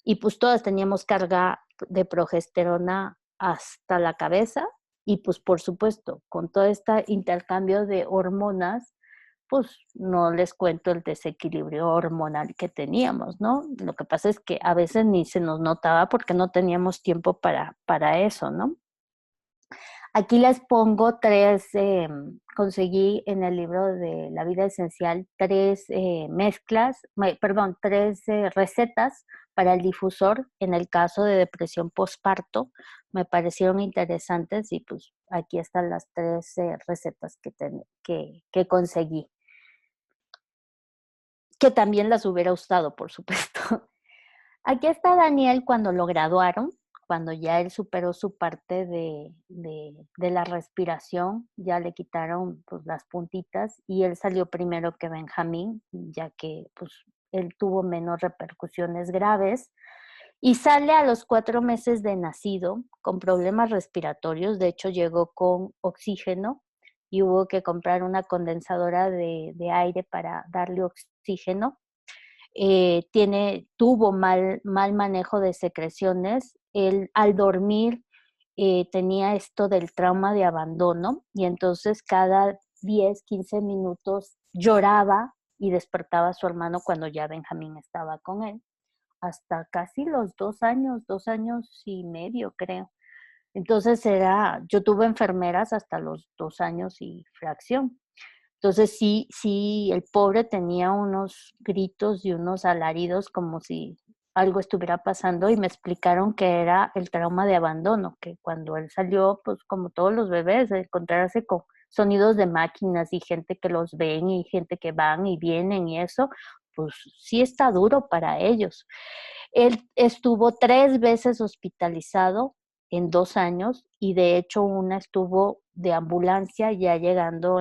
y pues todas teníamos carga de progesterona hasta la cabeza, y pues por supuesto, con todo este intercambio de hormonas, pues no les cuento el desequilibrio hormonal que teníamos, ¿no? Lo que pasa es que a veces ni se nos notaba porque no teníamos tiempo para eso, ¿no? Aquí les pongo conseguí en el libro de La Vida Esencial tres recetas para el difusor en el caso de depresión postparto. Me parecieron interesantes y pues aquí están las tres recetas que conseguí, que también las hubiera usado, por supuesto. Aquí está Daniel cuando lo graduaron, cuando ya él superó su parte de la respiración, ya le quitaron pues, las puntitas y él salió primero que Benjamín, ya que pues, él tuvo menos repercusiones graves. Y sale a los 4 meses de nacido con problemas respiratorios, de hecho llegó con oxígeno y hubo que comprar una condensadora de aire para darle oxígeno. Tuvo mal manejo de secreciones. Él al dormir tenía esto del trauma de abandono y entonces cada 10, 15 minutos lloraba y despertaba a su hermano cuando ya Benjamín estaba con él, hasta casi los 2 años, 2 años y medio creo. Entonces yo tuve enfermeras hasta los 2 años y fracción. Entonces sí, el pobre tenía unos gritos y unos alaridos como si algo estuviera pasando y me explicaron que era el trauma de abandono, que cuando él salió, pues como todos los bebés, de encontrarse con sonidos de máquinas y gente que los ven y gente que van y vienen y eso, pues sí está duro para ellos. Él estuvo 3 veces hospitalizado en 2 años y de hecho una estuvo de ambulancia ya llegando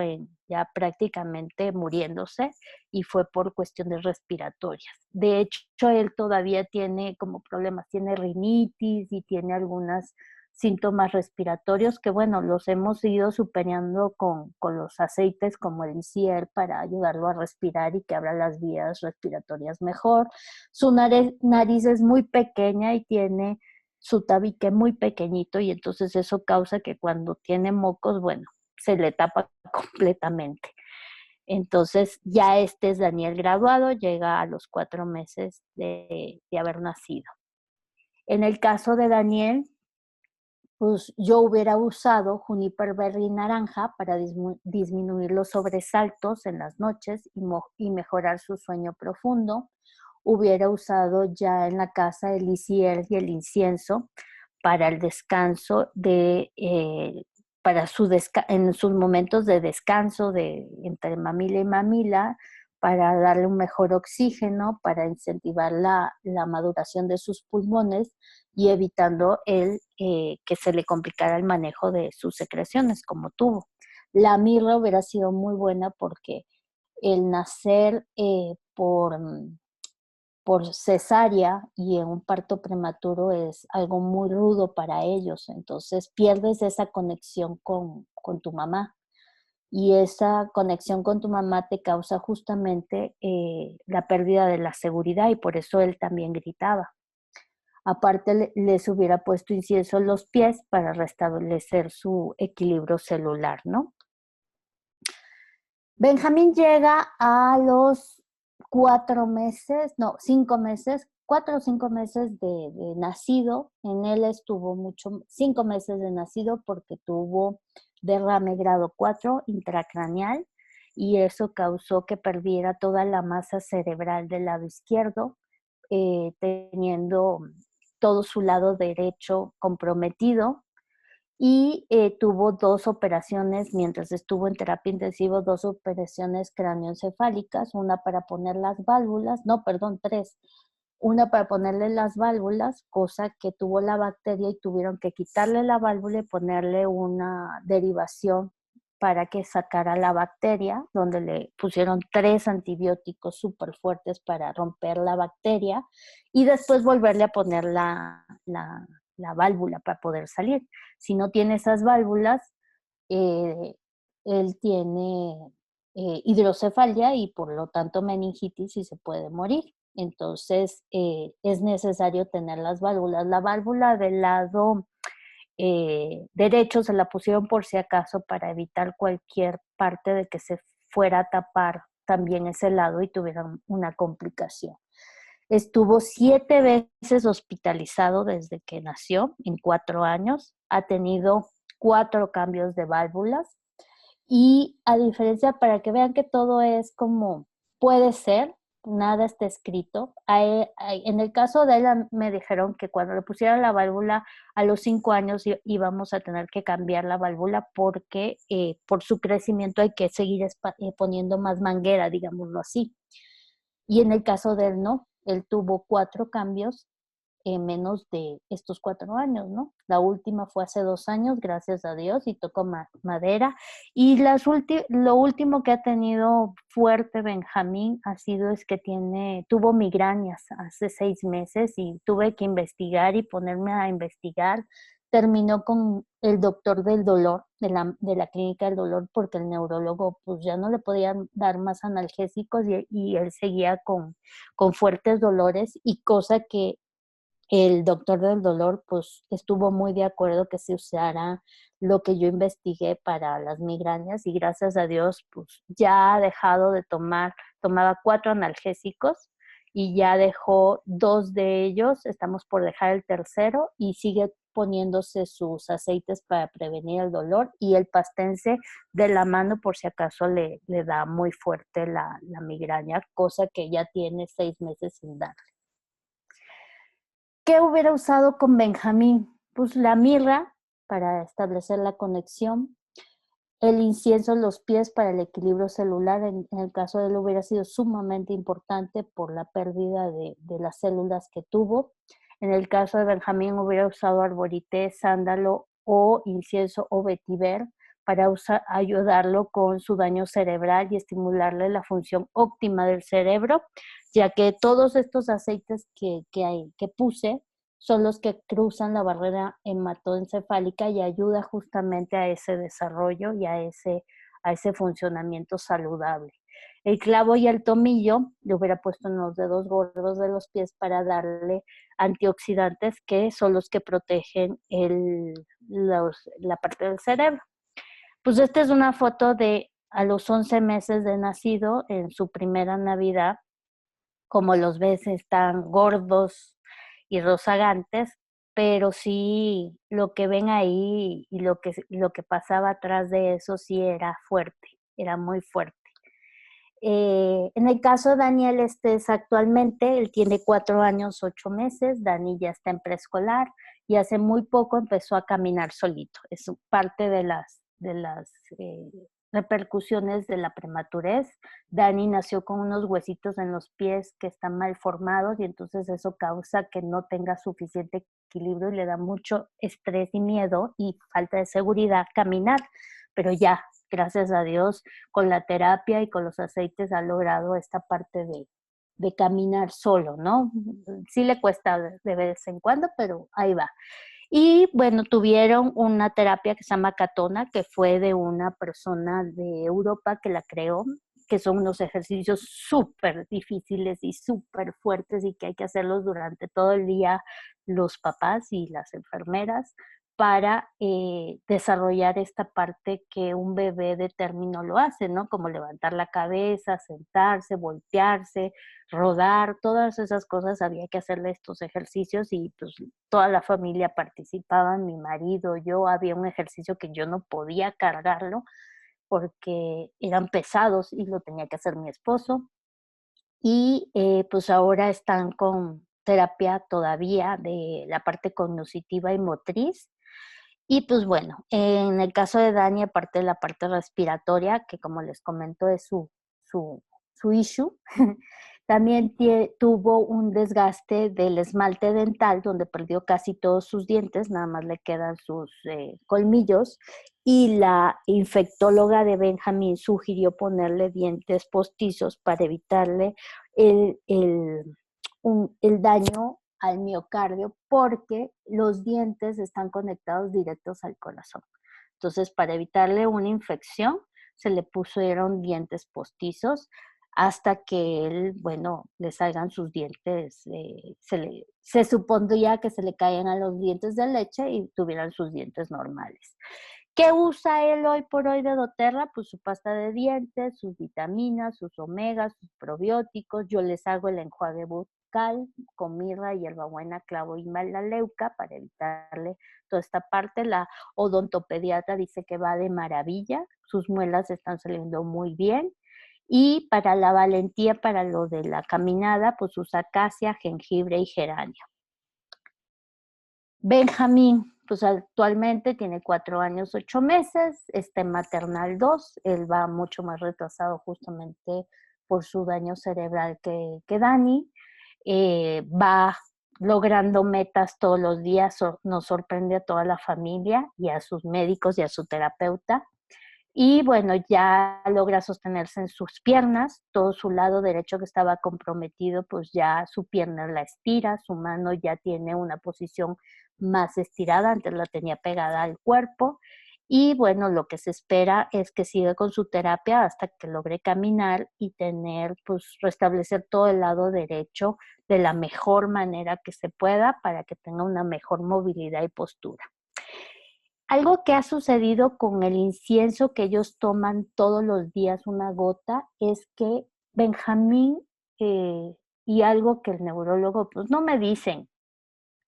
ya prácticamente muriéndose y fue por cuestiones respiratorias. De hecho, él todavía tiene como problemas, tiene rinitis y tiene algunos síntomas respiratorios que, bueno, los hemos ido superando con los aceites como el ICIER para ayudarlo a respirar y que abra las vías respiratorias mejor. Su nariz es muy pequeña y tiene su tabique muy pequeñito y entonces eso causa que cuando tiene mocos, bueno, se le tapa completamente. Entonces ya este es Daniel graduado, llega a los 4 meses de haber nacido. En el caso de Daniel, pues yo hubiera usado Juniper Berry naranja para disminuir los sobresaltos en las noches y mejorar su sueño profundo. Hubiera usado ya en la casa el lisier y el incienso para el descanso para en sus momentos de descanso entre mamila y mamila, para darle un mejor oxígeno, para incentivar la maduración de sus pulmones y evitando que se le complicara el manejo de sus secreciones como tuvo. La mirra hubiera sido muy buena porque el nacer por cesárea y en un parto prematuro es algo muy rudo para ellos, entonces pierdes esa conexión con tu mamá y esa conexión con tu mamá te causa justamente la pérdida de la seguridad y por eso él también gritaba. Aparte les hubiera puesto incienso en los pies para restablecer su equilibrio celular, ¿no? Benjamín llega a los 4 meses, no, 5 meses, 4 o 5 meses de nacido. En él estuvo 5 meses de nacido porque tuvo derrame grado 4 intracraneal y eso causó que perdiera toda la masa cerebral del lado izquierdo, teniendo todo su lado derecho comprometido y tuvo 2 operaciones mientras estuvo en terapia intensiva, 2 operaciones cráneoencefálicas, una para poner las válvulas, no, perdón, 3, una para ponerle las válvulas, cosa que tuvo la bacteria y tuvieron que quitarle la válvula y ponerle una derivación para que sacara la bacteria, donde le pusieron 3 antibióticos súper fuertes para romper la bacteria y después volverle a poner la válvula para poder salir. Si no tiene esas válvulas, eh, él tiene hidrocefalia y por lo tanto meningitis y se puede morir. Entonces es necesario tener las válvulas. La válvula del lado derecho se la pusieron por si acaso para evitar cualquier parte de que se fuera a tapar también ese lado y tuvieran una complicación. Estuvo 7 veces hospitalizado desde que nació, en 4 años. Ha tenido 4 cambios de válvulas. Y a diferencia, para que vean que todo es como puede ser, nada está escrito. En el caso de él me dijeron que cuando le pusieran la válvula a los 5 años íbamos a tener que cambiar la válvula porque por su crecimiento hay que seguir poniendo más manguera, digámoslo así. Y en el caso de él no, él tuvo 4 cambios en menos de estos 4 años, ¿no? La última fue hace 2 años, gracias a Dios, y tocó madera. Y lo último que ha tenido fuerte Benjamín ha sido es que tuvo migrañas hace 6 meses y tuve que investigar y ponerme a investigar. Terminó con el doctor del dolor, de la clínica del dolor, porque el neurólogo pues ya no le podían dar más analgésicos y él seguía con fuertes dolores y cosa que el doctor del dolor pues estuvo muy de acuerdo que se usara lo que yo investigué para las migrañas y gracias a Dios pues ya ha dejado de tomaba 4 analgésicos y ya dejó 2 de ellos, estamos por dejar el tercero y sigue poniéndose sus aceites para prevenir el dolor y el pastense de la mano por si acaso le da muy fuerte la migraña, cosa que ya tiene 6 meses sin dar. ¿Qué hubiera usado con Benjamín? Pues la mirra para establecer la conexión, el incienso en los pies para el equilibrio celular, en el caso de él hubiera sido sumamente importante por la pérdida de las células que tuvo. En el caso de Benjamín hubiera usado arborité, sándalo o incienso o vetiver para ayudarlo con su daño cerebral y estimularle la función óptima del cerebro, ya que todos estos aceites que puse son los que cruzan la barrera hematoencefálica y ayuda justamente a ese desarrollo y a ese funcionamiento saludable. El clavo y el tomillo le hubiera puesto en los dedos gordos de los pies para darle antioxidantes que son los que protegen la parte del cerebro. Pues esta es una foto de a los 11 meses de nacido en su primera Navidad. Como los ves, están gordos y rozagantes, pero sí lo que ven ahí y lo que pasaba atrás de eso sí era fuerte, era muy fuerte. En el caso de Daniel Estés actualmente, él tiene 4 años, 8 meses, Dani ya está en preescolar y hace muy poco empezó a caminar solito. Es parte de las repercusiones de la prematurez. Dani nació con unos huesitos en los pies que están mal formados y entonces eso causa que no tenga suficiente equilibrio y le da mucho estrés y miedo y falta de seguridad caminar, pero ya, gracias a Dios, con la terapia y con los aceites ha logrado esta parte de caminar solo, ¿no? Sí le cuesta de vez en cuando, pero ahí va. Y bueno, tuvieron una terapia que se llama Catona, que fue de una persona de Europa que la creó, que son unos ejercicios súper difíciles y súper fuertes y que hay que hacerlos durante todo el día los papás y las enfermeras para desarrollar esta parte que un bebé de término lo hace, ¿no? Como levantar la cabeza, sentarse, voltearse, rodar, todas esas cosas había que hacerle estos ejercicios y pues toda la familia participaba, mi marido, yo, había un ejercicio que yo no podía cargarlo porque eran pesados y lo tenía que hacer mi esposo. Y pues ahora están con terapia todavía de la parte cognitiva y motriz. Y pues bueno, en el caso de Dani, aparte de la parte respiratoria, que como les comento es su, su issue, también tuvo un desgaste del esmalte dental donde perdió casi todos sus dientes, nada más le quedan sus colmillos y la infectóloga de Benjamín sugirió ponerle dientes postizos para evitarle el, el, el daño al miocardio porque los dientes están conectados directos al corazón. Entonces, para evitarle una infección, se le pusieron dientes postizos hasta que él, bueno, le salgan sus dientes, se supondría que se le caían a los dientes de leche y tuvieran sus dientes normales. ¿Qué usa él hoy por hoy de doTERRA? Pues su pasta de dientes, sus vitaminas, sus omegas, sus probióticos. Yo les hago el enjuague bucal con mirra, hierbabuena, clavo y melaleuca para evitarle toda esta parte. La odontopediatra dice que va de maravilla, sus muelas están saliendo muy bien. Y para la valentía, para lo de la caminada, pues usa acacia, jengibre y geranio. Benjamín, pues actualmente tiene 4 años, 8 meses, está en maternal 2, él va mucho más retrasado justamente por su daño cerebral que Dani, va logrando metas todos los días, nos sorprende a toda la familia y a sus médicos y a su terapeuta. Y bueno, ya logra sostenerse en sus piernas, todo su lado derecho que estaba comprometido, pues ya su pierna la estira, su mano ya tiene una posición más estirada, antes la tenía pegada al cuerpo. Y bueno, lo que se espera es que siga con su terapia hasta que logre caminar y tener, pues restablecer todo el lado derecho de la mejor manera que se pueda para que tenga una mejor movilidad y postura. Algo que ha sucedido con el incienso que ellos toman todos los días una gota es que Benjamín, y algo que el neurólogo, pues no me dicen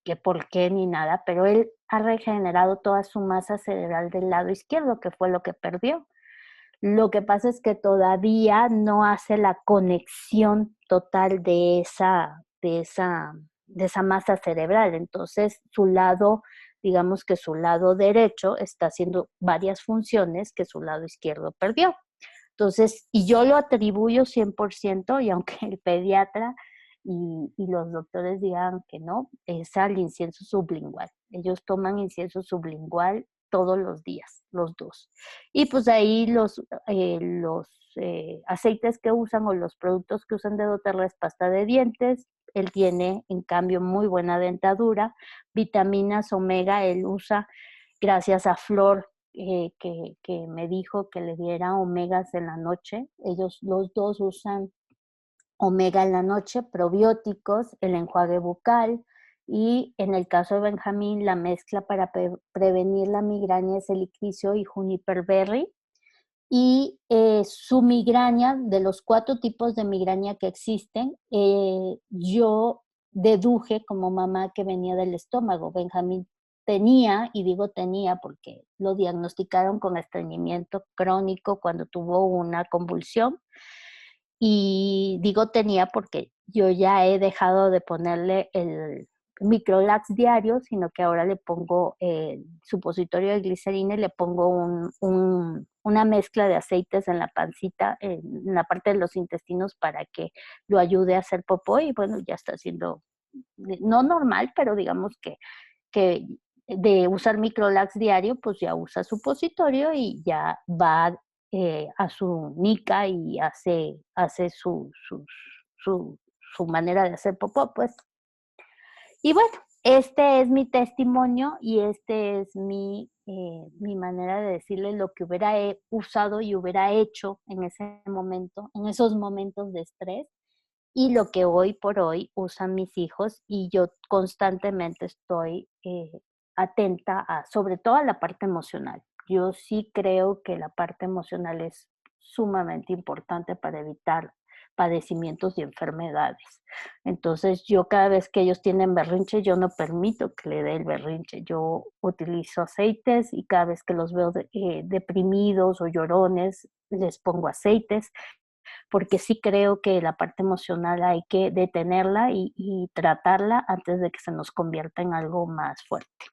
que por qué ni nada, pero él ha regenerado toda su masa cerebral del lado izquierdo, que fue lo que perdió. Lo que pasa es que todavía no hace la conexión total de esa masa cerebral. Entonces, su lado, digamos que su lado derecho está haciendo varias funciones que su lado izquierdo perdió. Entonces, y yo lo atribuyo 100%, y aunque el pediatra y los doctores digan que no, es al incienso sublingual. Ellos toman incienso sublingual todos los días, los dos. Y pues ahí los aceites que usan o los productos que usan de doTERRA es pasta de dientes. Él tiene, en cambio, muy buena dentadura, vitaminas omega, él usa, gracias a Flor, que me dijo que le diera omegas en la noche. Ellos los dos usan omega en la noche, probióticos, el enjuague bucal y en el caso de Benjamín la mezcla para prevenir la migraña es el icticio y juniper berry. Y su migraña, de los 4 tipos de migraña que existen, yo deduje como mamá que venía del estómago. Benjamín tenía, y digo tenía porque lo diagnosticaron con estreñimiento crónico cuando tuvo una convulsión. Y digo tenía porque yo ya he dejado de ponerle el Microlax diario, sino que ahora le pongo el supositorio de glicerina y le pongo una mezcla de aceites en la pancita, en la parte de los intestinos para que lo ayude a hacer popó y bueno, ya está haciendo, no normal, pero digamos que de usar Microlax diario, pues ya usa supositorio y ya va a su mica y hace su manera de hacer popó, pues. Y bueno, este es mi testimonio y este es mi manera de decirle lo que hubiera usado y hubiera hecho en ese momento, en esos momentos de estrés y lo que hoy por hoy usan mis hijos y yo constantemente estoy atenta a, sobre todo a la parte emocional. Yo sí creo que la parte emocional es sumamente importante para evitar padecimientos y enfermedades. Entonces, yo cada vez que ellos tienen berrinche, yo no permito que le dé el berrinche. Yo utilizo aceites y cada vez que los veo deprimidos o llorones, les pongo aceites porque sí creo que la parte emocional hay que detenerla y tratarla antes de que se nos convierta en algo más fuerte.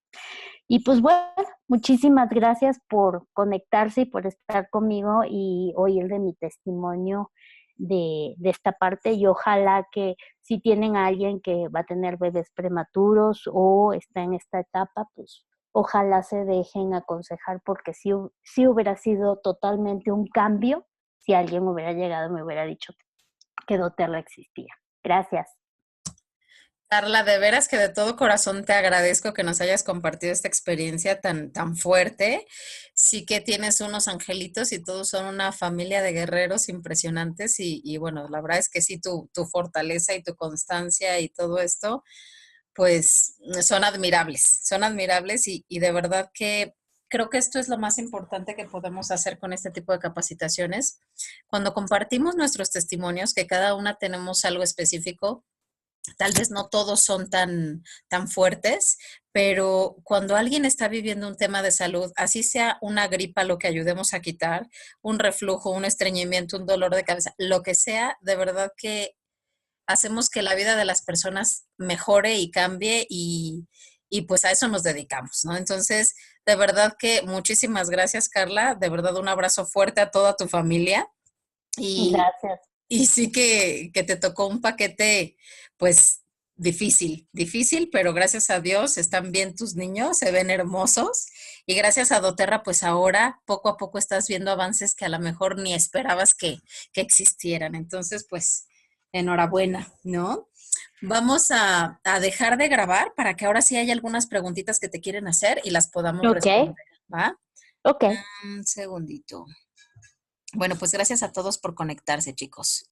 Y pues bueno, muchísimas gracias por conectarse y por estar conmigo y oír de mi testimonio de esta parte y ojalá que si tienen a alguien que va a tener bebés prematuros o está en esta etapa, pues ojalá se dejen aconsejar porque sí hubiera sido totalmente un cambio si alguien hubiera llegado y me hubiera dicho que doTERRA existía. Gracias. Carla, de veras que de todo corazón te agradezco que nos hayas compartido esta experiencia tan fuerte. Sí que tienes unos angelitos y todos son una familia de guerreros impresionantes y bueno, la verdad es que sí, tu fortaleza y tu constancia y todo esto, pues son admirables y de verdad que creo que esto es lo más importante que podemos hacer con este tipo de capacitaciones. Cuando compartimos nuestros testimonios, que cada una tenemos algo específico, tal vez no todos son tan fuertes, pero cuando alguien está viviendo un tema de salud, así sea una gripa lo que ayudemos a quitar, un reflujo, un estreñimiento, un dolor de cabeza, lo que sea, de verdad que hacemos que la vida de las personas mejore y cambie y pues a eso nos dedicamos, ¿no? Entonces, de verdad que muchísimas gracias, Carla, de verdad un abrazo fuerte a toda tu familia y, Gracias. y sí que te tocó un paquete, pues difícil, pero gracias a Dios están bien tus niños, se ven hermosos. Y gracias a doTERRA, pues ahora poco a poco estás viendo avances que a lo mejor ni esperabas que existieran. Entonces, pues, enhorabuena, ¿no? Vamos a dejar de grabar para que ahora sí haya algunas preguntitas que te quieren hacer y las podamos Ok, responder, ¿va? ok. Un segundito. Bueno, pues gracias a todos por conectarse, chicos.